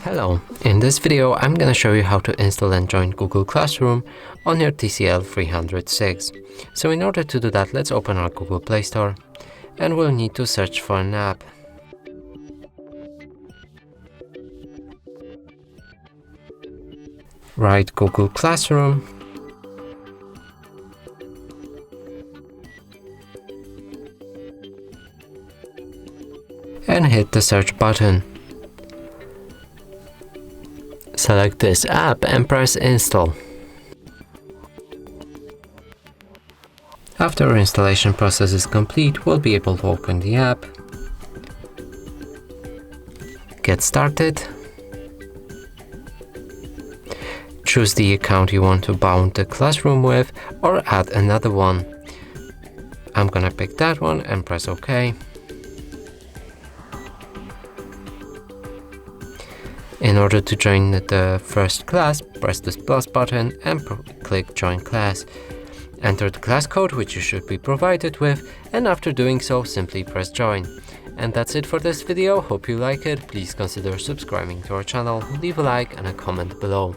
Hello, in this video I'm gonna show you how to install and join Google Classroom on your TCL 306. So in order to do that, let's open our Google Play Store and we'll need to search for an app. Write Google Classroom and hit the search button. Select this app and press install. After our installation process is complete, we'll be able to open the app, get started, choose the account you want to bound the classroom with or add another one. I'm gonna pick that one and press OK. In order to join the first class, press this plus button and click Join Class. Enter the class code which you should be provided with, and after doing so, simply press Join. And that's it for this video. Hope you like it. Please consider subscribing to our channel, leave a like and a comment below.